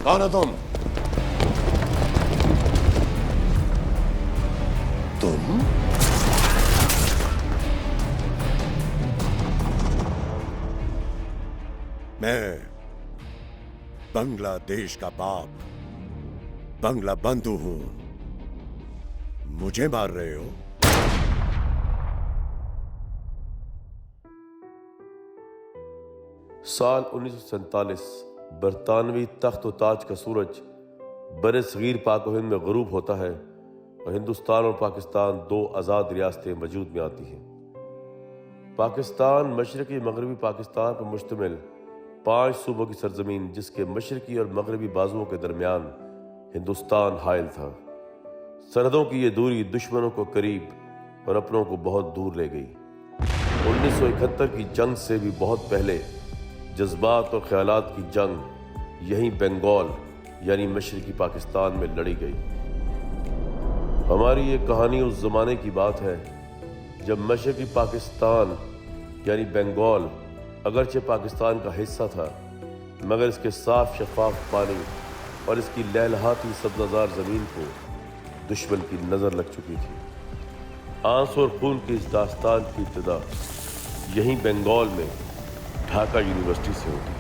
कौन हो तुम? तुम? मैं बांग्लादेश का बाप, बांग्ला बंधु हूं। मुझे मार रहे हो? साल 1947 बरतानवी तख्त व ताज का सूरज बरे सगीर पाक व हिंद में गुरूब होता है और हिंदुस्तान और पाकिस्तान दो आज़ाद रियासतें वजूद में आती हैं। पाकिस्तान मशरकी मगरबी पाकिस्तान पर मुश्तमिल 5 सूबों की सरजमीन, जिसके मशरकी और मगरबी बाजुओं के दरमियान हिंदुस्तान हायल था। सरहदों की ये दूरी दुश्मनों को करीब और अपनों को बहुत दूर ले गई। 1971 की जंग से भी बहुत पहले जज्बात और ख्यालात की जंग यहीं बंगाल यानी मशरकी पाकिस्तान में लड़ी गई। हमारी ये कहानी उस जमाने की बात है जब मशरकी पाकिस्तान यानी बंगाल अगरचे पाकिस्तान का हिस्सा था, मगर इसके साफ शफाफ पानी और इसकी लहलहाती सब्ज़ाज़ार ज़मीन को दुश्मन की नज़र लग चुकी थी। आंसू और खून की इस दास्तान की इब्तिदा यहीं बंगाल में ढाका यूनिवर्सिटी से होती है।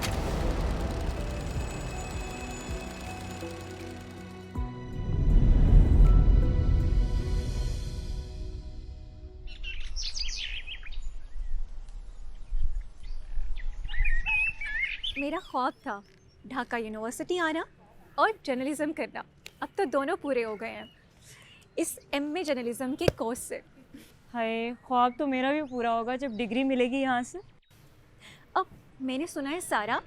मेरा ख्वाब था ढाका यूनिवर्सिटी आना और जर्नलिज्म करना। अब तो दोनों पूरे हो गए हैं इस एमए जर्नलिज्म के कोर्स से। हाय, ख्वाब तो मेरा भी पूरा होगा जब डिग्री मिलेगी यहाँ से। अब मैंने सुना है सारा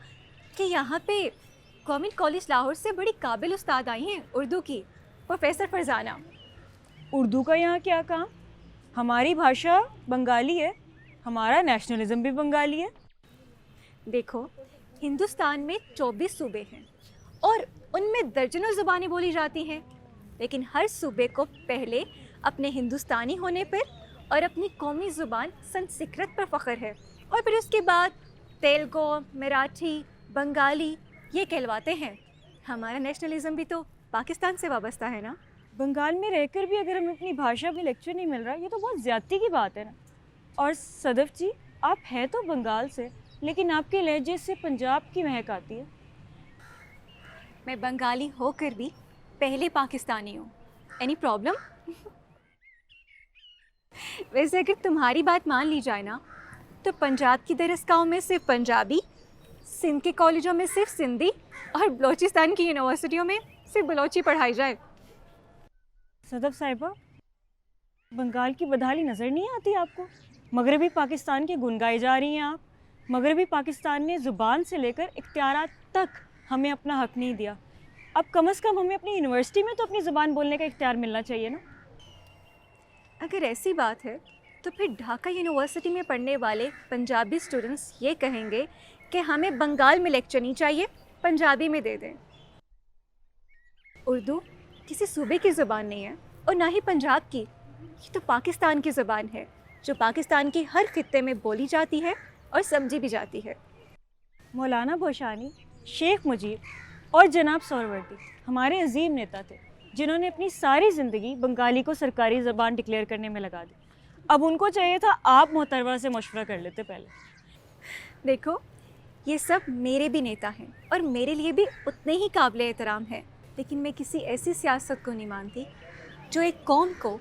कि यहाँ पे गवर्नमेंट कॉलेज लाहौर से बड़ी काबिल उस्ताद आई हैं उर्दू की, प्रोफेसर फरजाना। उर्दू का यहाँ क्या काम? हमारी भाषा बंगाली है, हमारा नेशनलिज्म भी बंगाली है। देखो, हिंदुस्तान में 24 सूबे हैं और उनमें दर्जनों ज़ुबानें बोली जाती हैं, लेकिन हर सूबे को पहले अपने हिंदुस्तानी होने पर और अपनी कौमी ज़ुबान संस्कृत पर फ़ख्र है, और फिर उसके बाद तेलुगु, मराठी, बंगाली ये कहलवाते हैं। हमारा नेशनलिज्म भी तो पाकिस्तान से वाबस्ता है ना। बंगाल में रहकर भी अगर हमें अपनी भाषा में लेक्चर नहीं मिल रहा, ये तो बहुत ज़्यादती की बात है ना। और सदफ जी, आप हैं तो बंगाल से, लेकिन आपके लहजे से पंजाब की महक आती है। मैं बंगाली होकर भी पहले पाकिस्तानी हूँ। Any problem? वैसे अगर तुम्हारी बात मान ली जाए ना, तो पंजाब की दरसगाहों में सिर्फ पंजाबी, सिंध के कॉलेजों में सिर्फ सिंधी और बलोचिस्तान की यूनिवर्सिटियों में सिर्फ बलोची पढ़ाई जाए। सदफ साहिबा, बंगाल की बदहाली नज़र नहीं आती आपको? मगरबी पाकिस्तान के गुन गाए जा रही हैं आप। मगरबी पाकिस्तान ने ज़ुबान से लेकर इख्तियारात तक हमें अपना हक नहीं दिया। अब कम से कम हमें अपनी यूनिवर्सिटी में तो अपनी ज़ुबान बोलने का इख्तियार मिलना चाहिए ना। अगर ऐसी बात है तो फिर ढाका यूनिवर्सिटी में पढ़ने वाले पंजाबी स्टूडेंट्स ये कहेंगे कि हमें बंगाल में लेक्चर नहीं चाहिए, पंजाबी में दे दें। उर्दू किसी सूबे की ज़ुबान नहीं है और ना ही पंजाब की, ये तो पाकिस्तान की ज़ुबान है जो पाकिस्तान के हर खित्ते में बोली जाती है और समझी भी जाती है। मौलाना भोशानी, शेख मुजीब और जनाब सोहरवर्दी हमारे अजीम नेता थे, जिन्होंने अपनी सारी ज़िंदगी बंगाली को सरकारी ज़बान डिक्लेयर करने में लगा दी। अब उनको चाहिए था आप मोहतरमा से मशवरा कर लेते पहले। देखो, ये सब मेरे भी नेता हैं और मेरे लिए भी उतने ही काबिल एहतराम है, लेकिन मैं किसी ऐसी सियासत को नहीं मानती जो एक कौम को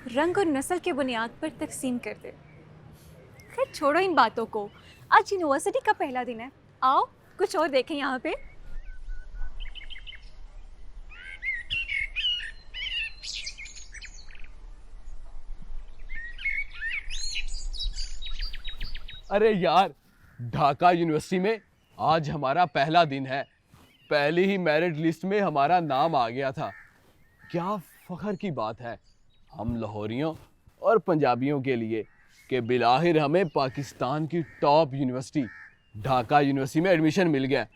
रंग और नस्ल के बुनियाद पर तकसीम कर दे। खैर छोड़ो इन बातों को, आज यूनिवर्सिटी का पहला दिन है, आओ कुछ और देखें यहाँ पे। अरे यार, ढाका यूनिवर्सिटी में आज हमारा पहला दिन है। पहली ही मेरिट लिस्ट में हमारा नाम आ गया था। क्या फख्र की बात है हम लाहौरियों और पंजाबियों के लिए कि बिलाहिर हमें पाकिस्तान की टॉप यूनिवर्सिटी ढाका यूनिवर्सिटी में एडमिशन मिल गया।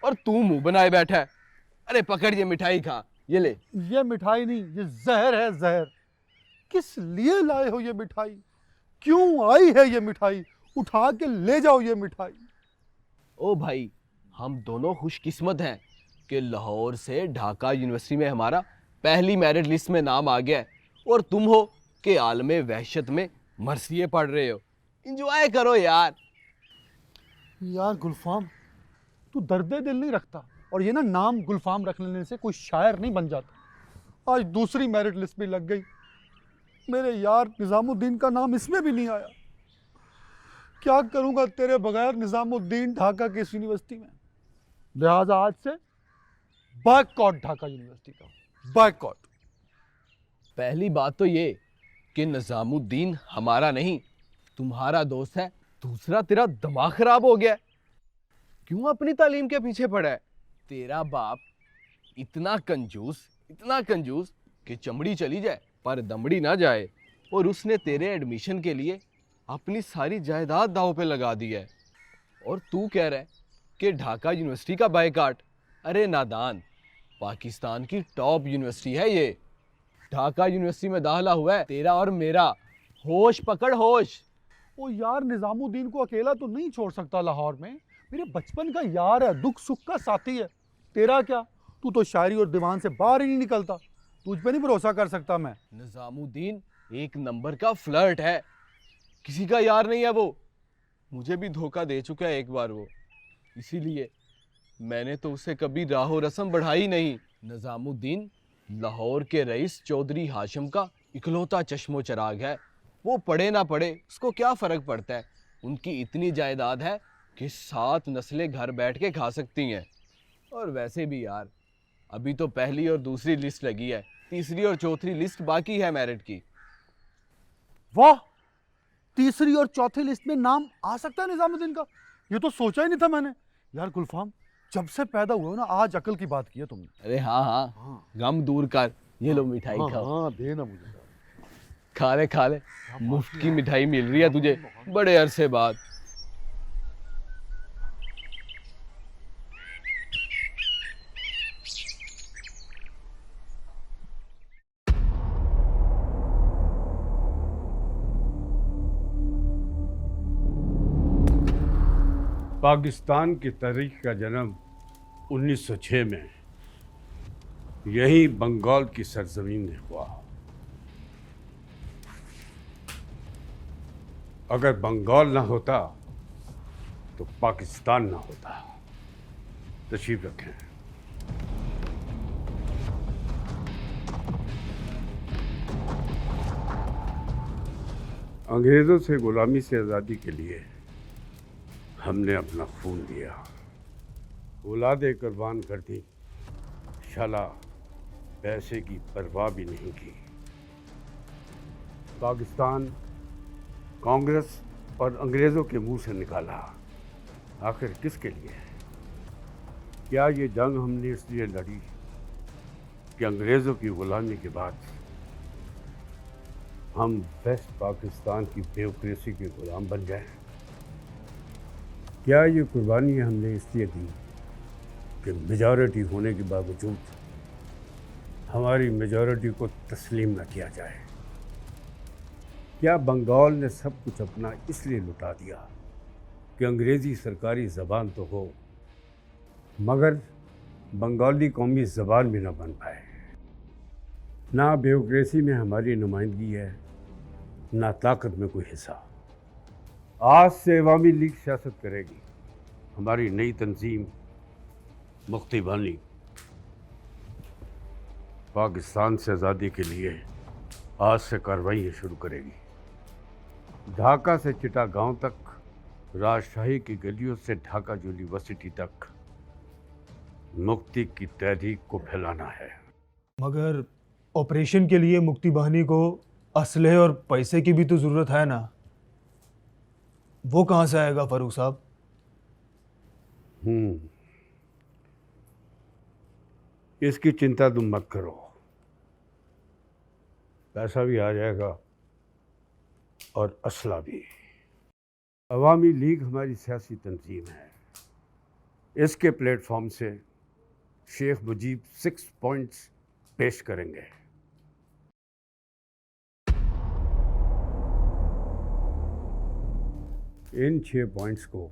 और तू मुंह बनाए बैठा है। अरे पकड़ ये मिठाई खा, ये ले। ये मिठाई नहीं, ये जहर है, जहर। किस लिए लाए हो ये मिठाई? क्यों आई है ये मिठाई? उठा के ले जाओ ये मिठाई। ओ भाई, हम दोनों खुशकिस्मत हैं कि लाहौर से ढाका यूनिवर्सिटी में हमारा पहली मेरिट लिस्ट में नाम आ गया है और तुम हो कि आलमे वहशत में मरसिए पढ़ रहे हो। इंजॉय करो यार। यार गुलफाम, तू दर्द दिल नहीं रखता, और ये ना नाम गुलफाम रख लेने से कोई शायर नहीं बन जाता। आज दूसरी मेरिट लिस्ट भी लग गई, मेरे यार निज़ामुद्दीन का नाम इसमें भी नहीं आया। क्या करूंगा तेरे बगैर निज़ामुद्दीन ढाका की इस यूनिवर्सिटी में। लिहाजा आज से बायकॉट ढाका यूनिवर्सिटी का, बायकॉट। पहली बात तो ये कि निज़ामुद्दीन हमारा नहीं तुम्हारा दोस्त है। दूसरा, तेरा दिमाग खराब हो गया है। क्यों अपनी तालीम के पीछे पड़ा है? तेरा बाप इतना कंजूस कि चमड़ी चली जाए पर दमड़ी ना जाए, और उसने तेरे एडमिशन के लिए अपनी सारी जायदाद दांव पे लगा दी है। और तू कह रहा है कि ढाका यूनिवर्सिटी का बायकॉट? अरे नादान, पाकिस्तान की टॉप यूनिवर्सिटी है ये। ढाका यूनिवर्सिटी में दाखिला हुआ है तेरा और मेरा। होश पकड़, होश। ओ यार, निज़ामुद्दीन को अकेला तो नहीं छोड़ सकता लाहौर में। मेरे बचपन का यार है, दुख सुख का साथी है। तेरा क्या, तू तो शायरी और दीवान से बाहर ही नहीं निकलता। तुझ पे नहीं भरोसा कर सकता मैं। निज़ामुद्दीन एक नंबर का फ्लर्ट है, किसी का यार नहीं है वो। मुझे भी धोखा दे चुका है एक बार वो, इसीलिए मैंने तो उसे कभी राहो रस्म बढ़ाई नहीं। निज़ामुद्दीन लाहौर के रईस चौधरी हाशिम का इकलौता चश्मो चराग है। वो पढ़े ना पढ़े उसको क्या फ़र्क पड़ता है। उनकी इतनी जायदाद है कि 7 नस्लें घर बैठ के खा सकती हैं। और वैसे भी यार, अभी तो पहली और दूसरी लिस्ट लगी है, तीसरी और चौथी लिस्ट बाकी है मेरिट की। वाह, तीसरी और चौथी लिस्ट में नाम आ सकता है निज़ामुद्दीन का? ये तो सोचा ही नहीं था मैंने। यार गुलफाम, जब से पैदा हुआ हो ना, आज अकल की बात की है तुमने। अरे हाँ, गम दूर कर। ये लो मिठाई खाओ। हाँ, दे ना मुझे। खा ले, मुफ्त की मिठाई मिल रही है तुझे बड़े अरसे बाद। पाकिस्तान की तारीख का जन्म 1906 में यही बंगाल की सरजमीन में हुआ। अगर बंगाल ना होता तो पाकिस्तान ना होता। तशरीफ रखें। अंग्रेज़ों से गुलामी से आज़ादी के लिए हमने अपना खून दिया, औलादें कुर्बान कर दी, शाला पैसे की परवाह भी नहीं की। पाकिस्तान कांग्रेस और अंग्रेज़ों के मुंह से निकाला। आखिर किसके लिए? क्या ये जंग हमने इसलिए लड़ी कि अंग्रेज़ों की गुलामी के बाद हम वेस्ट पाकिस्तान की ब्यूरोक्रेसी के गुलाम बन जाएं? क्या ये कुर्बानी हमने इसलिए दी कि मेजॉरिटी होने के बावजूद हमारी मेजॉरिटी को तस्लीम न किया जाए? क्या बंगाल ने सब कुछ अपना इसलिए लुटा दिया कि अंग्रेज़ी सरकारी ज़बान तो हो मगर बंगाली कौमी ज़बान भी न बन पाए? ना ब्यूरोक्रेसी में हमारी नुमाइंदगी है, ना ताकत में कोई हिस्सा। आज से अवामी लीग सियासत करेगी। हमारी नई तंजीम मुफ्ती बानी पाकिस्तान से आज़ादी के लिए आज से कार्रवाई शुरू करेगी। ढाका से चिटागांव तक, राजशाही की गलियों से ढाका यूनिवर्सिटी तक मुक्ति की तहरीक को फैलाना है। मगर ऑपरेशन के लिए मुक्ति बाहिनी को असलहे और पैसे की भी तो ज़रूरत है ना, वो कहाँ से आएगा फारूक साहब? इसकी चिंता तुम मत करो, पैसा भी आ जाएगा और असला भी। अवामी लीग हमारी सियासी तंजीम है। इसके प्लेटफॉर्म से शेख मुजीब 6 पॉइंट्स पेश करेंगे। इन 6 पॉइंट्स को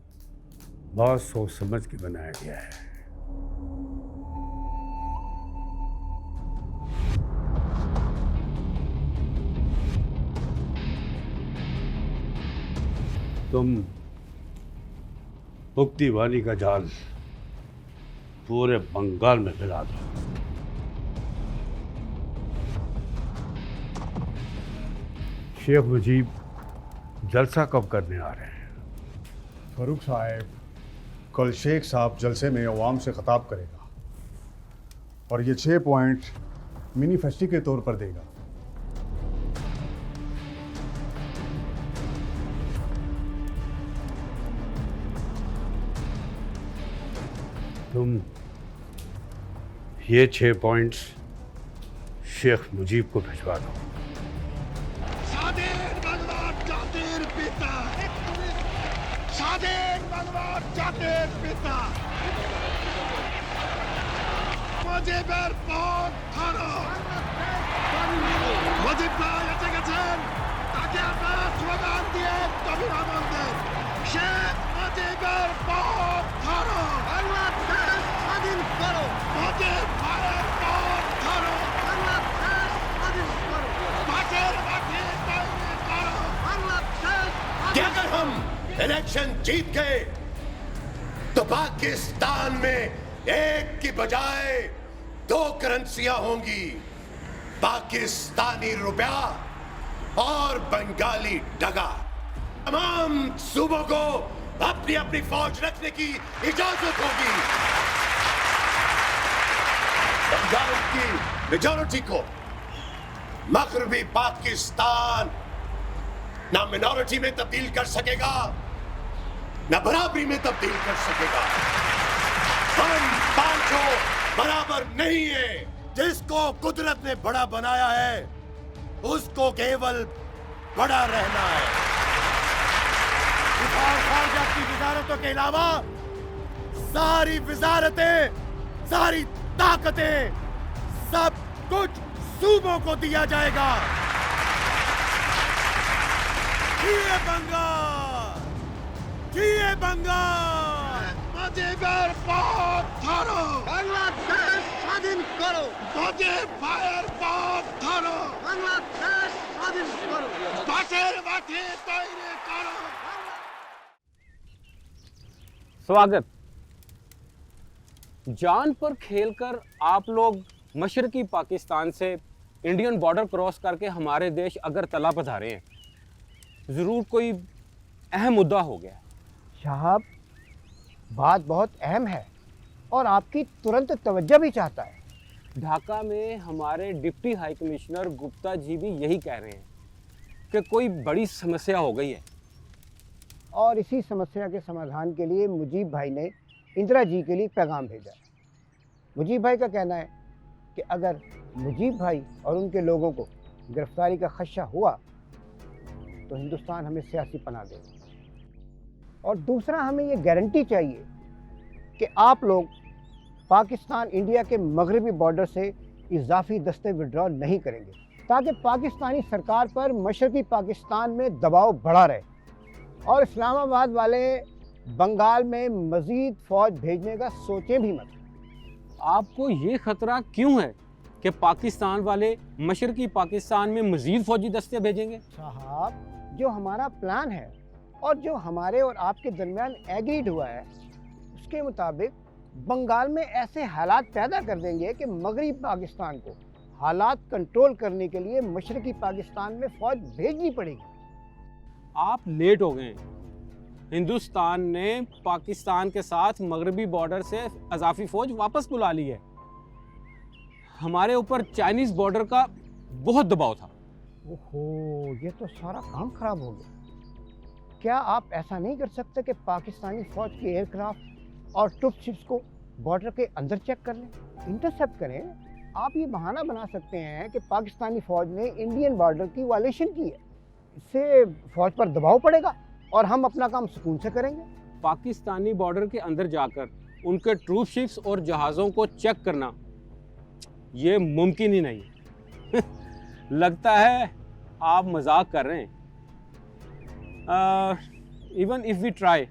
बहुत सोच समझ के बनाया गया है। तुम मुक्ति वाणी का जाल पूरे बंगाल में फैला दो। शेख मुजीब जलसा कब करने आ रहे हैं? फारूक साहब, कल शेख साहब जलसे में अवाम से खिताब करेगा और ये 6 पॉइंट मैनिफेस्टो के तौर पर देगा। तुम ये 6 पॉइंट्स शेख मुजीब को भिजवा दो। कि अगर हम इलेक्शन जीत गए तो पाकिस्तान में एक की बजाय 2 करेंसियां होंगी, पाकिस्तानी रुपया और बंगाली डगा। तमाम सूबों को अपनी अपनी फौज रखने की इजाजत होगी। बंगाल की मेजॉरिटी को मगरबी पाकिस्तान ना मिनॉरिटी में तब्दील कर सकेगा, ना बराबरी में तब्दील कर सकेगा। हम पांचों बराबर नहीं है। जिसको कुदरत ने बड़ा बनाया है उसको केवल बड़ा रहना है। दिफा ख़ारजा की वज़ारतों के अलावा सारी वज़ारतें, सारी ताकतें, सब कुछ सूबों को दिया जाएगा। जिए बंगाल, जिए बंगाल। मुजीबर पथ धरो, बांग्लादेश स्वाधीन करो। मुजीबर पथ धरो, बांग्लादेश स्वाधीन करो। बाटेर बाटे तैयारी करो। स्वागत। जान पर खेलकर आप लोग मशरकी पाकिस्तान से इंडियन बॉर्डर क्रॉस करके हमारे देश अगरतला पधारे हैं। ज़रूर कोई अहम मुद्दा हो गया। साहब, बात बहुत अहम है और आपकी तुरंत तवज्जो भी चाहता है। ढाका में हमारे deputy high commissioner Gupta ji भी यही कह रहे हैं कि कोई बड़ी समस्या हो गई है और इसी समस्या के समाधान के लिए मुजीब भाई ने इंदिरा जी के लिए पैगाम भेजा। मुजीब भाई का कहना है कि अगर मुजीब भाई और उनके लोगों को गिरफ्तारी का खदशा हुआ तो हिंदुस्तान हमें सियासी पनाह देगा, और दूसरा हमें ये गारंटी चाहिए कि आप लोग पाकिस्तान इंडिया के मगरबी बॉर्डर से इजाफी दस्ते विड्रॉ नहीं करेंगे, ताकि पाकिस्तानी सरकार पर मशरकी पाकिस्तान में दबाव बढ़ा रहे और इस्लामाबाद वाले बंगाल में मज़ीद फ़ौज भेजने का सोचें भी मत। आपको ये ख़तरा क्यों है कि पाकिस्तान वाले मशरकी पाकिस्तान में मज़ीद फ़ौजी दस्ते भेजेंगे? साहब, जो हमारा प्लान है और जो हमारे और आपके दरमियान एग्रीड हुआ है उसके मुताबिक बंगाल में ऐसे हालात पैदा कर देंगे कि मगरबी पाकिस्तान को हालात कंट्रोल करने के लिए मशरकी पाकिस्तान में फ़ौज भेजनी पड़ेगी। आप लेट हो गए। हिंदुस्तान ने पाकिस्तान के साथ मगरबी बॉर्डर से अजाफी फ़ौज वापस बुला ली है। हमारे ऊपर चाइनीज़ बॉर्डर का बहुत दबाव था। ओहो, ये तो सारा काम खराब हो गया। क्या आप ऐसा नहीं कर सकते कि पाकिस्तानी फ़ौज के एयरक्राफ्ट और ट्रूप शिप्स को बॉर्डर के अंदर चेक कर लें, इंटरसेप्ट करें? आप ये बहाना बना सकते हैं कि पाकिस्तानी फ़ौज ने इंडियन बॉर्डर की वायलेशन की है, इससे फ़ौज पर दबाव पड़ेगा और हम अपना काम सुकून से करेंगे। पाकिस्तानी बॉर्डर के अंदर जाकर उनके ट्रूप शिप्स और जहाज़ों को चेक करना ये मुमकिन ही नहीं। लगता है आप मजाक कर रहे हैं। इवन इफ वी ट्राई,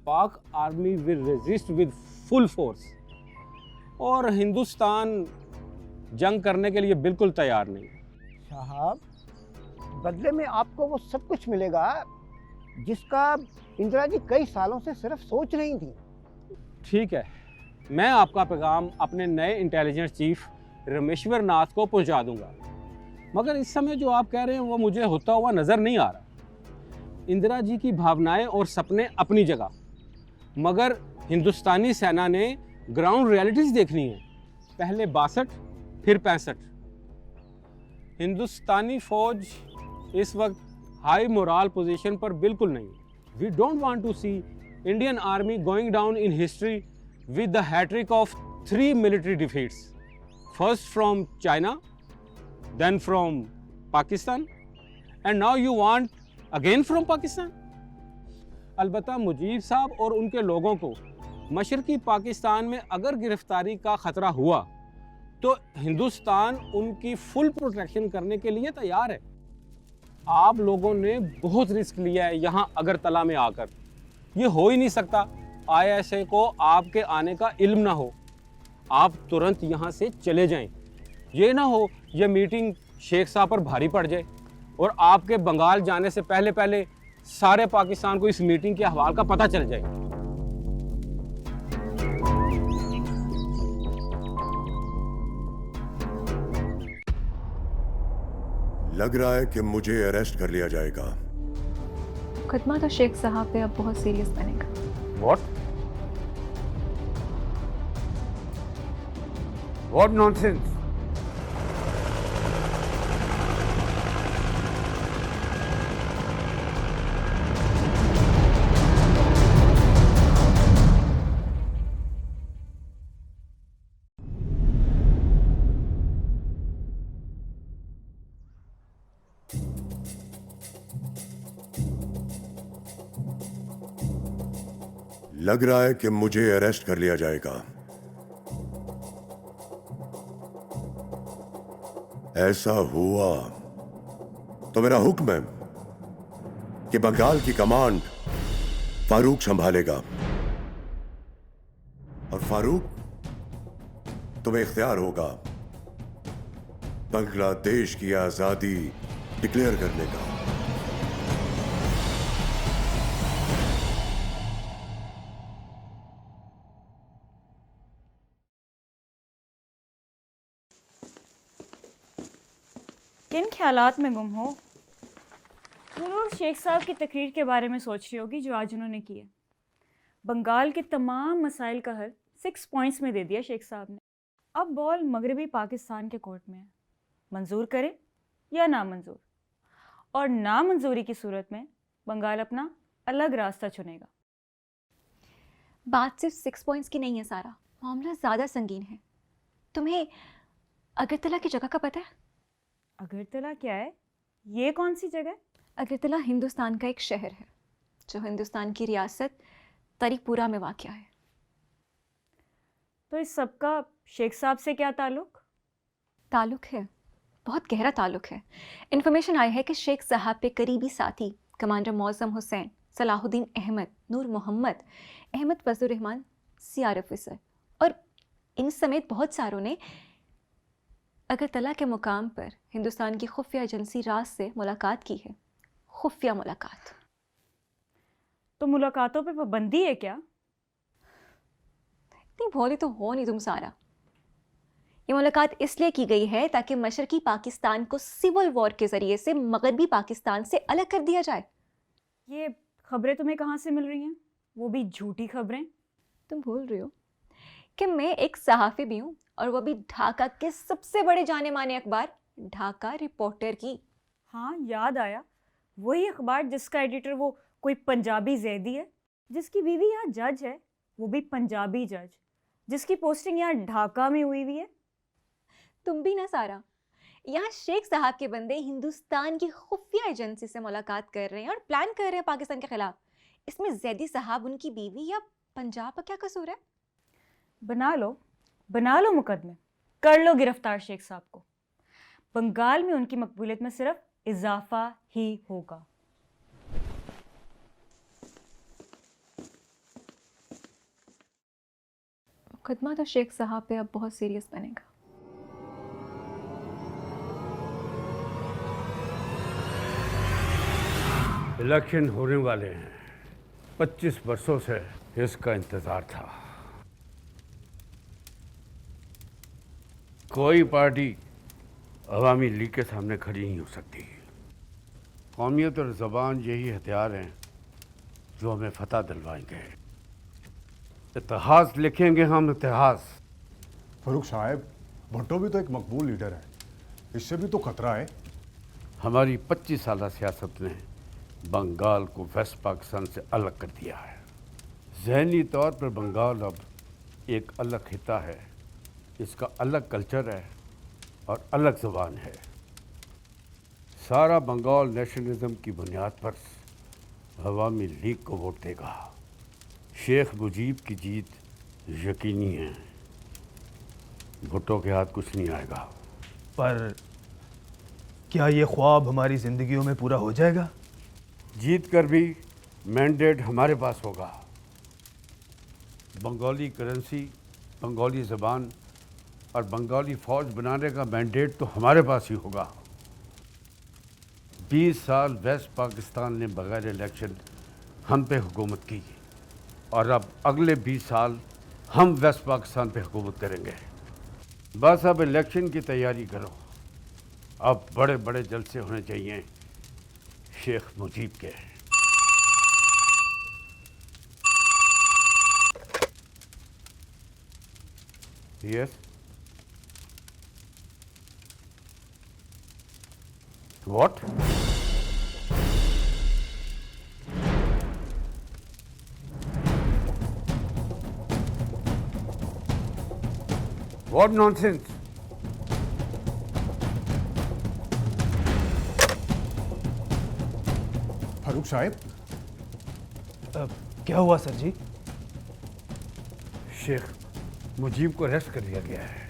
पाक army will resist with full force, और हिंदुस्तान जंग करने के लिए बिल्कुल तैयार नहीं। साहब, बदले में आपको वो सब कुछ मिलेगा जिसका इंदिरा जी कई सालों से सिर्फ सोच रही थी। ठीक है, मैं आपका पैगाम अपने नए इंटेलिजेंस चीफ रमेश्वर नाथ को पहुंचा दूंगा, मगर इस समय जो आप कह रहे हैं वो मुझे होता हुआ नज़र नहीं आ रहा। इंदिरा जी की भावनाएं और सपने अपनी जगह, मगर हिंदुस्तानी सेना ने ग्राउंड रियलिटीज़ देखनी है। पहले 62 फिर 65। हिंदुस्तानी फौज इस वक्त हाई मोरल पोजीशन पर बिल्कुल नहीं है। We don't want to see Indian army going down in history with the hat-trick of 3 military defeats, first from China, then from Pakistan, and now you want again from Pakistan? अलबत्ता मुजीब साहब और उनके लोगों को मशरकी पाकिस्तान में अगर गिरफ्तारी का ख़तरा हुआ तो हिंदुस्तान उनकी फुल प्रोटेक्शन करने के लिए तैयार है। आप लोगों ने बहुत रिस्क लिया है यहाँ अगरतला में आकर। ये हो ही नहीं सकता ISA को आपके आने का इल्म ना हो। आप तुरंत यहाँ से चले जाएं। ये ना हो ये मीटिंग शेख साहब पर भारी पड़ जाए और आपके बंगाल जाने से पहले पहले सारे पाकिस्तान को इस मीटिंग के अहवाल का पता चल जाए। लग रहा है कि मुझे अरेस्ट कर लिया जाएगा। मुकदमा तो शेख साहब पे अब बहुत सीरियस बनेगा। What? What nonsense? लग रहा है कि मुझे अरेस्ट कर लिया जाएगा। ऐसा हुआ तो मेरा हुक्म है कि बंगाल की कमांड फारूक संभालेगा, और फारूक तुम्हें इख्तियार होगा बांग्लादेश की आजादी डिक्लेयर करने का। किन ख्यालात में गुम हो? जरूर शेख साहब की तकरीर के बारे में सोच रही होगी जो आज उन्होंने की है। बंगाल के तमाम मसाइल का हल 6 पॉइंट्स में दे दिया शेख साहब ने। अब बॉल मगरबी पाकिस्तान के कोर्ट में है, मंजूर करे या नामंजूर, और नामंजूरी की सूरत में बंगाल अपना अलग रास्ता चुनेगा। बात सिर्फ 6 पॉइंट्स की नहीं है सारा, मामला ज़्यादा संगीन है। तुम्हें अगरतला की जगह का पता है? अगरतला क्या है? ये कौन सी जगह? अगरतला हिंदुस्तान का एक शहर है जो हिंदुस्तान की रियासत तरीपुरा में वाक़या है। तो इस सब का शेख साहब से क्या ताल्लुक? ताल्लुक है, बहुत गहरा ताल्लुक है। इन्फॉर्मेशन आई है कि शेख साहब पे करीबी साथी कमांडर मौज़म हुसैन, सलाहुद्दीन अहमद, नूर मोहम्मद, अहमद फजलुर रहमान, सीआर ऑफिसर और इन समेत बहुत सारों ने अगरतला के मुकाम पर हिंदुस्तान की खुफिया एजेंसी राज से मुलाकात की है। खुफिया मुलाकात। तो मुलाकातों पे पाबंदी है क्या? इतनी भोली तो हो नहीं तुम सारा। ये मुलाकात इसलिए की गई है ताकि मशरकी पाकिस्तान को सिविल वॉर के ज़रिए से मगरबी पाकिस्तान से अलग कर दिया जाए। ये खबरें तुम्हें कहाँ से मिल रही हैं? वो भी झूठी खबरें। तुम भूल रही हो कि मैं एक सहाफ़ी भी हूँ, और वो भी ढाका के सबसे बड़े जाने माने अखबार ढाका रिपोर्टर की। हाँ, याद आया, वही अखबार जिसका एडिटर वो कोई पंजाबी जैदी है, जिसकी बीवी यहाँ जज है, वो भी पंजाबी जज, जिसकी पोस्टिंग यहाँ ढाका में हुई है। तुम भी ना सारा, यहाँ शेख साहब के बंदे हिंदुस्तान की खुफिया एजेंसी से मुलाकात कर रहे हैं और प्लान कर रहे हैं पाकिस्तान के खिलाफ। इसमें जैदी साहब, उनकी बीवी या पंजाब का क्या कसूर है? बना लो मुकदमे, कर लो गिरफ्तार शेख साहब को। बंगाल में उनकी मकबूलियत में सिर्फ इजाफा ही होगा। मुकदमा तो शेख साहब पे अब बहुत सीरियस बनेगा। इलेक्शन होने वाले हैं। 25 वर्षों से इसका इंतज़ार था। कोई पार्टी अवामी लीग के सामने खड़ी नहीं हो सकती। कौमियत और ज़बान यही हथियार हैं जो हमें फतह दिलवाएंगे। इतिहास लिखेंगे हम, इतिहास। फारूक साहब, भुट्टो भी तो एक मकबूल लीडर है, इससे भी तो खतरा है। हमारी 25 साल सियासत ने बंगाल को वेस्ट पाकिस्तान से अलग कर दिया है। ज़हनी तौर पर बंगाल अब एक अलग खिता है, इसका अलग कल्चर है और अलग ज़बान है। सारा बंगाल नेशनलिज्म की बुनियाद पर अवामी लीग को वोट देगा। शेख मुजीब की जीत यकीनी है। भुट्टो के हाथ कुछ नहीं आएगा। पर क्या ये ख्वाब हमारी ज़िंदगियों में पूरा हो जाएगा? जीत कर भी मैंडेट हमारे पास होगा। बंगाली करेंसी, बंगाली ज़बान और बंगाली फ़ौज बनाने का मैंडेट तो हमारे पास ही होगा। 20 साल वेस्ट पाकिस्तान ने बगैर इलेक्शन हम पे हुकूमत की और अब अगले 20 साल हम वेस्ट पाकिस्तान पे हुकूमत करेंगे। बस अब इलेक्शन की तैयारी करो। अब बड़े बड़े जलसे होने चाहिए शेख मुजीब के। Yes, what? What nonsense? Farooq साहब, क्या हुआ सर जी? शेख मुजीब को अरेस्ट कर लिया गया है।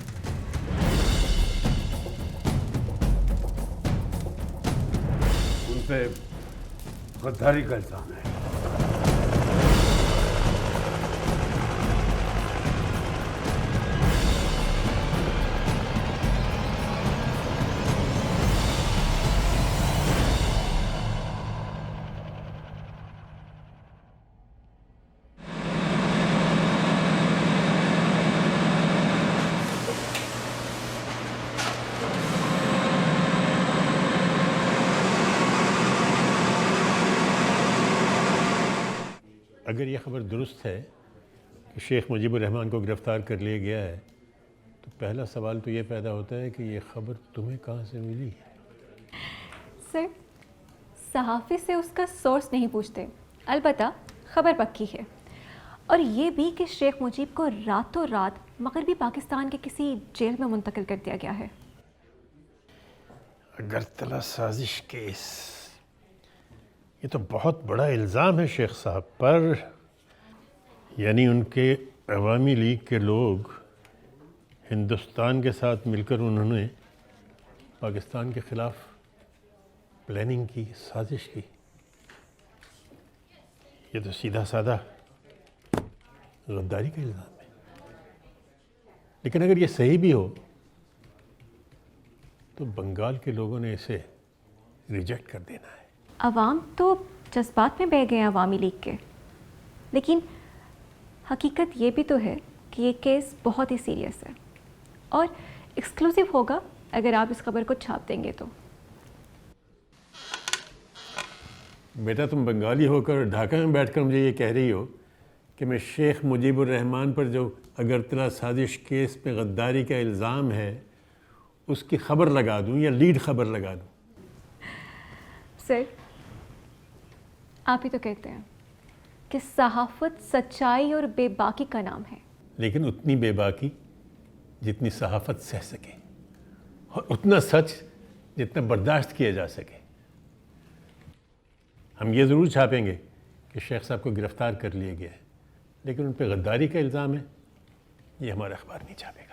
उन पे गद्दारी का इल्जाम है। अगर ये ख़बर दुरुस्त है कि शेख मुजीबुर रहमान को गिरफ़्तार कर लिया गया है, तो पहला सवाल तो ये पैदा होता है कि ये ख़बर तुम्हें कहाँ से मिली? सर, सहाफ़ी से उसका सोर्स नहीं पूछते, अलबत्ता ख़बर पक्की है। और ये भी कि शेख मुजीब को रातों रात मगरबी पाकिस्तान के किसी जेल में मुंतकिल कर दिया गया है। अगरतला साजिश केस, ये तो बहुत बड़ा इल्ज़ाम है शेख साहब पर। यानी उनके अवामी लीग के लोग हिंदुस्तान के साथ मिलकर उन्होंने पाकिस्तान के ख़िलाफ़ प्लानिंग की, साजिश की। ये तो सीधा साधा गद्दारी का इल्ज़ाम है। लेकिन अगर ये सही भी हो तो बंगाल के लोगों ने इसे रिजेक्ट कर देना है। अवाम तो जज्बात में बह गए हैं अवामी लीग के, लेकिन हकीकत ये भी तो है कि ये केस बहुत ही सीरियस है और एक्सक्लूसिव होगा अगर आप इस खबर को छाप देंगे तो। बेटा, तुम बंगाली होकर ढाका में बैठकर मुझे ये कह रही हो कि मैं शेख मुजीबुर रहमान पर जो अगरतला साजिश केस पे गद्दारी का इल्ज़ाम है उसकी खबर लगा दूं या लीड खबर लगा दूं? सर, आप ही तो कहते हैं कि सहाफ़त सच्चाई और बेबाकी का नाम है। लेकिन उतनी बेबाकी जितनी सहाफ़त सह सके और उतना सच जितना बर्दाश्त किया जा सके। हम ये ज़रूर छापेंगे कि शेख साहब को गिरफ़्तार कर लिया गया है, लेकिन उन पर गद्दारी का इल्ज़ाम है, ये हमारा अखबार नहीं छापेगा।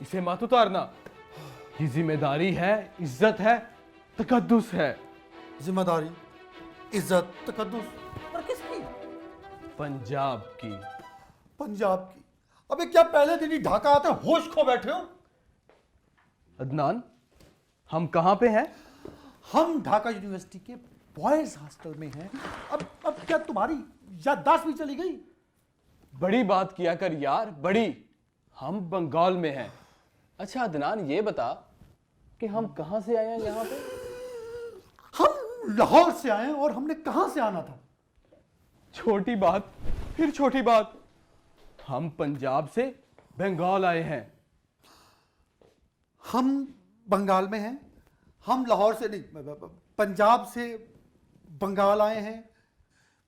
इसे मत उतारना। ये जिम्मेदारी है, इज्जत है, तकद्दुस है। जिम्मेदारी, इज्जत, तकद्दुस, पर किसकी? पंजाब की। पंजाब की? अबे क्या पहले दिन ही ढाका आते होश खो बैठे हो? अदनान, हम कहाँ पे हैं? हम ढाका यूनिवर्सिटी के बॉयज हॉस्टल में हैं। अब क्या तुम्हारी याददाश्त भी चली गई? बड़ी बात किया कर यार, बड़ी। हम बंगाल में हैं। अच्छा अदनान, ये बता कि हम कहाँ से आए हैं यहाँ पे? हम लाहौर से आए हैं। और हमने कहाँ से आना था? छोटी बात, फिर छोटी बात। हम पंजाब से बंगाल आए हैं। हम बंगाल में हैं। हम लाहौर से नहीं, पंजाब से बंगाल आए हैं।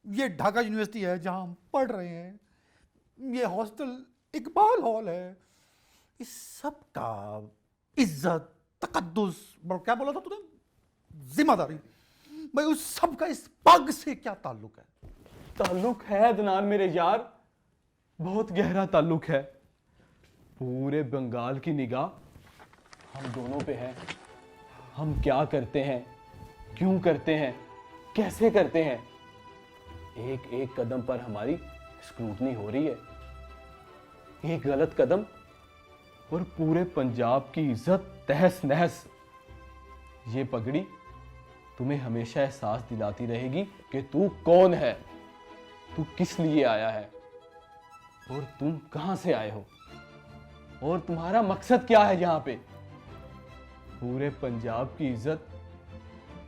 ये ढाका यूनिवर्सिटी है जहां हम पढ़ रहे हैं। ये हॉस्टल इकबाल हॉल है। इस सब का इज्जत, तकद्दुस, क्या बोला था तूने, जिम्मेदारी, भाई उस सब का इस पग से क्या ताल्लुक है? ताल्लुक है अदनान मेरे यार, बहुत गहरा ताल्लुक है। पूरे बंगाल की निगाह हम दोनों पे है। हम क्या करते हैं, क्यों करते हैं, कैसे करते हैं, एक एक कदम पर हमारी स्क्रूटनी हो रही है। एक गलत कदम और पूरे पंजाब की इज्जत तहस नहस। ये पगड़ी तुम्हें हमेशा एहसास दिलाती रहेगी कि तू कौन है, तू किस लिए आया है, और तुम कहां से आए हो, और तुम्हारा मकसद क्या है यहाँ पे। पूरे पंजाब की इज्जत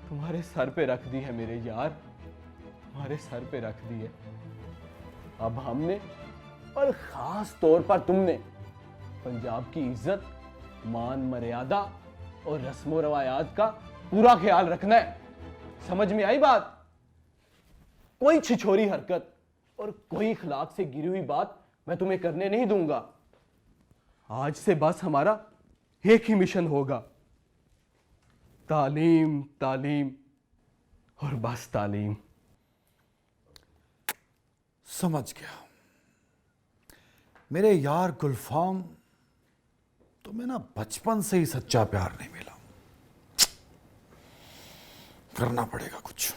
तुम्हारे सर पे रख दी है मेरे यार, तुम्हारे सर पे रख दी है। अब हमने, और खास तौर पर तुमने, पंजाब की इज्जत, मान मर्यादा और रस्मो रवायात का पूरा ख्याल रखना है। समझ में आई बात? कोई छिछोरी हरकत और कोई इखलाक से गिरी हुई बात मैं तुम्हें करने नहीं दूंगा। आज से बस हमारा एक ही मिशन होगा, तालीम, तालीम और बस तालीम। समझ गया मेरे यार गुलफाम, तुम्हें ना बचपन से ही सच्चा प्यार नहीं मिला। करना पड़ेगा कुछ।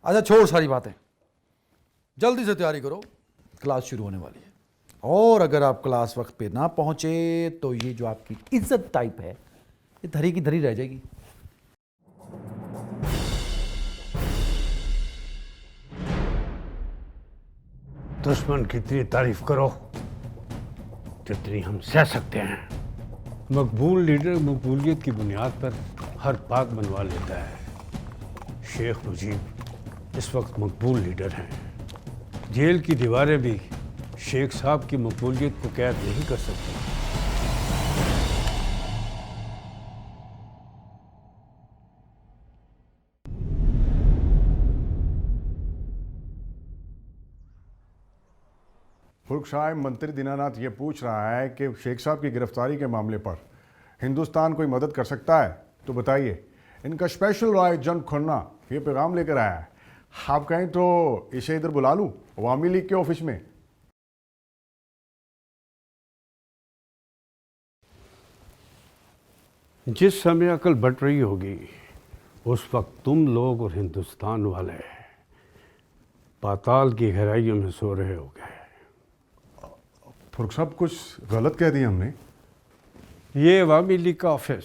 अच्छा छोड़ सारी बातें, जल्दी से तैयारी करो, क्लास शुरू होने वाली है। और अगर आप क्लास वक्त पे ना पहुंचे तो ये जो आपकी इज्जत टाइप है ये धरी की धरी रह जाएगी। दुश्मन की इतनी तारीफ करो जितनी हम सह सकते हैं। मकबूल लीडर मकबूलियत की बुनियाद पर हर बात मनवा लेता है। शेख मुजीब इस वक्त मकबूल लीडर हैं। जेल की दीवारें भी शेख साहब की मकबूलियत को कैद नहीं कर सकती। फुर्क साहब, मंत्री दीनानाथ ये पूछ रहा है कि शेख साहब की गिरफ्तारी के मामले पर हिंदुस्तान कोई मदद कर सकता है तो बताइए। इनका स्पेशल रॉय जन खुन्ना ये पैगाम लेकर आया है। आप कहें तो इसे इधर बुला लूं अवामी लीग के ऑफिस में। जिस समय अकल बट रही होगी उस वक्त तुम लोग और हिंदुस्तान वाले पाताल की गहराइयों में सो रहे होगे। फुर्क साहब, कुछ गलत कह दिया हमने? ये अवामी लीग का ऑफिस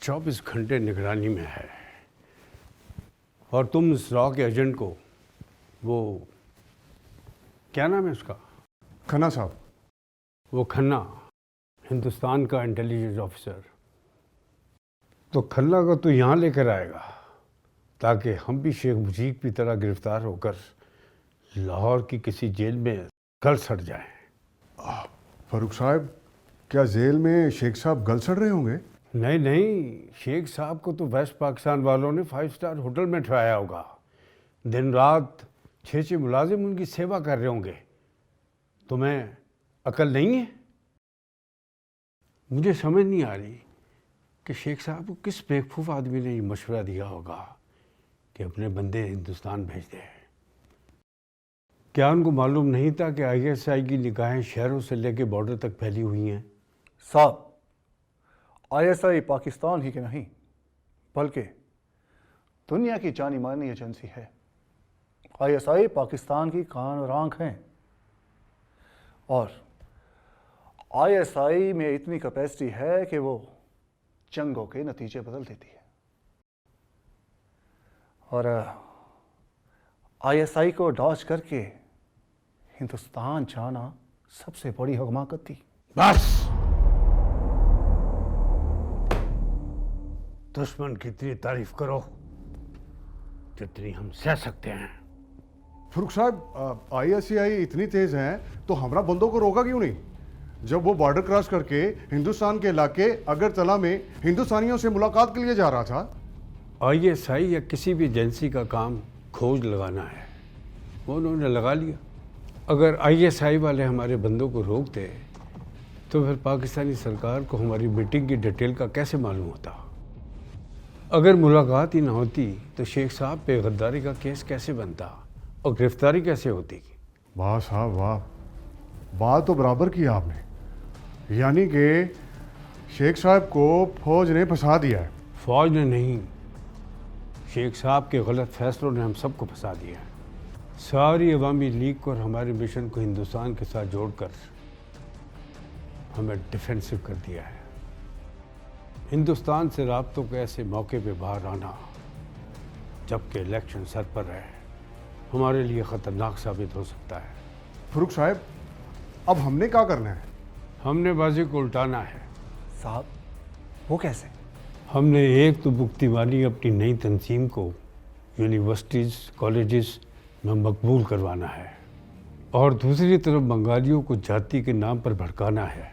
24 घंटे निगरानी में है और तुम इस रॉ के एजेंट को, वो क्या नाम है उसका, खन्ना साहब, वो खन्ना हिंदुस्तान का इंटेलिजेंस ऑफिसर, तो खन्ना को तो यहाँ लेकर आएगा ताकि हम भी शेख मुजीब की तरह गिरफ्तार होकर लाहौर की किसी जेल में गल सड़ जाएं। फारूक साहब, क्या जेल में शेख साहब गल सड़ रहे होंगे? नहीं नहीं, शेख साहब को तो वेस्ट पाकिस्तान वालों ने 5 स्टार होटल में ठहराया होगा। दिन रात 6 मुलाजिम उनकी सेवा कर रहे होंगे। तुम्हें अकल नहीं है? मुझे समझ नहीं आ रही कि शेख साहब को किस बेवकूफ़ आदमी ने ये मशवरा दिया होगा कि अपने बंदे हिंदुस्तान भेज दें। क्या उनको मालूम नहीं था कि ISI की निगाहें शहरों से लेकर बॉर्डर तक फैली हुई हैं? साहब, आईएसआई पाकिस्तान ही के नहीं बल्कि दुनिया की जानी मानी एजेंसी है। आईएसआई पाकिस्तान की कान और आंख हैं और आईएसआई में इतनी कैपेसिटी है कि वो जंगों के नतीजे बदल देती है। और आईएसआई को डॉज करके हिंदुस्तान जाना सबसे बड़ी हमाकत थी। बस, दुश्मन की इतनी तारीफ करो जितनी हम सह सकते हैं। फरूख साहब, आईएसआई इतनी तेज हैं तो हमारा बंदों को रोका क्यों नहीं? जब वो बॉर्डर क्रॉस करके हिंदुस्तान के इलाके अगरतला में हिंदुस्तानियों से मुलाकात के लिए जा रहा था। आईएसआई या किसी भी एजेंसी का काम खोज लगाना है, वो उन्होंने लगा लिया। अगर आईएसआई वाले हमारे बंदों को रोक दे तो फिर पाकिस्तानी सरकार को हमारी मीटिंग की डिटेल का कैसे मालूम होता? अगर मुलाकात ही ना होती तो शेख साहब पे गद्दारी का केस कैसे बनता और गिरफ्तारी कैसे होती? वाह साहब वाह, बात तो बराबर की आपने। यानी कि शेख साहब को फौज ने फंसा दिया है। फौज ने नहीं, शेख साहब के गलत फैसलों ने हम सबको फंसा दिया है। सारी अवामी लीग को और हमारे मिशन को हिंदुस्तान के साथ जोड़कर हमें डिफेंसिव कर दिया है। हिंदुस्तान से राब्तों के ऐसे मौके पे बाहर आना जबकि इलेक्शन सर पर है हमारे लिए ख़तरनाक साबित हो सकता है। फरूख साहब, अब हमने क्या करना है? हमने बाजी को उल्टाना है। साहब, वो कैसे? हमने एक तो मुक्ति वाली अपनी नई तंजीम को यूनिवर्सिटीज़ कॉलेजेस में मकबूल करवाना है और दूसरी तरफ बंगालियों को जाति के नाम पर भड़काना है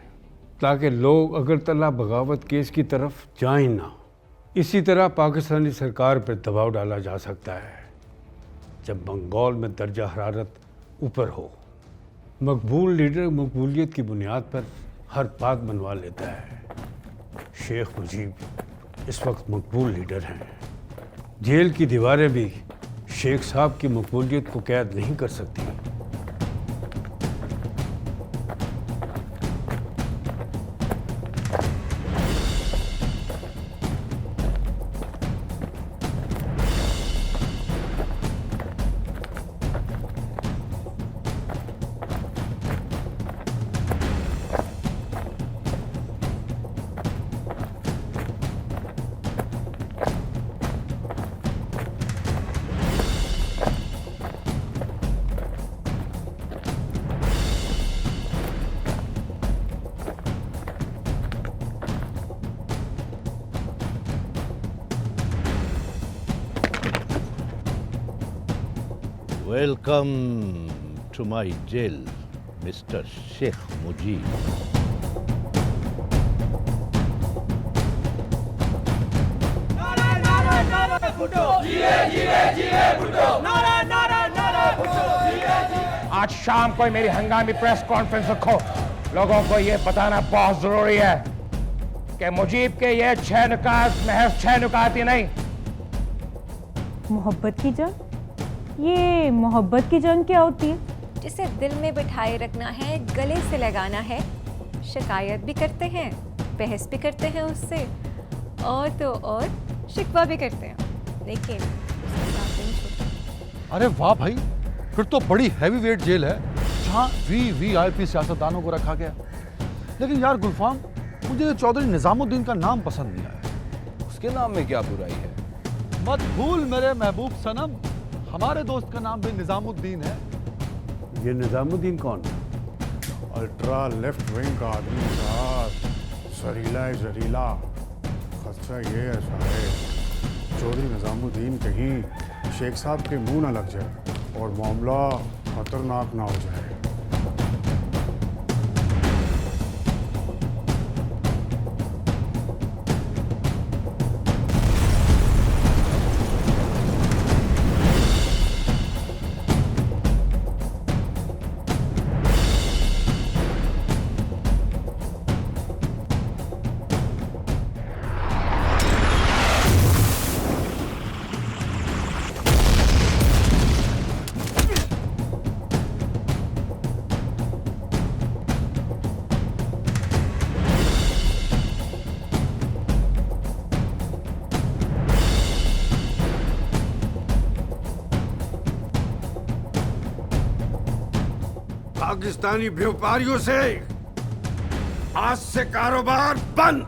ताकि लोग अगरतला बगावत केस की तरफ जाएं ना। इसी तरह पाकिस्तानी सरकार पर दबाव डाला जा सकता है जब बंगाल में दर्जा हरारत ऊपर हो। मकबूल लीडर मकबूलियत की बुनियाद पर हर बात मनवा लेता है। शेख मुजीब इस वक्त मकबूल लीडर हैं। जेल की दीवारें भी शेख साहब की मकबूलियत को कैद नहीं कर सकती। Welcome to my jail, Mr. Sheikh Mujib. आज शाम को मेरी हंगामी प्रेस कॉन्फ्रेंस रखो। लोगों को यह बताना बहुत जरूरी है कि मुजीब के ये 6 नुकात महज 6 नुकात ही नहीं। मोहब्बत की जंग? ये मोहब्बत की जंग क्या होती है? जिसे दिल में बिठाए रखना है, गले से लगाना है। शिकायत भी करते हैं, बहस भी करते हैं उससे, और तो और शिकवा भी करते हैं, लेकिन उसके साथ नहीं छोड़ते। अरे वाह भाई, फिर तो बड़ी हैवी वेट जेल है जहाँ वीवीआईपी सियासतदानों को रखा गया। लेकिन यार गुलफाम, मुझे तो चौधरी निजामुद्दीन का नाम पसंद नहीं आया। उसके नाम में क्या बुराई है? मत भूल मेरे महबूब सनम, हमारे दोस्त का नाम भी निजामुद्दीन है। ये निजामुद्दीन कौन है? अल्ट्रा लेफ्ट विंग का आदमी साहब, जहरीला है जहरीला। खदशा ये है साहब, चौधरी निजामुद्दीन कहीं शेख साहब के मुंह ना लग जाए और मामला खतरनाक ना हो जाए। पाकिस्तानी व्यापारियों से आज से कारोबार बंद।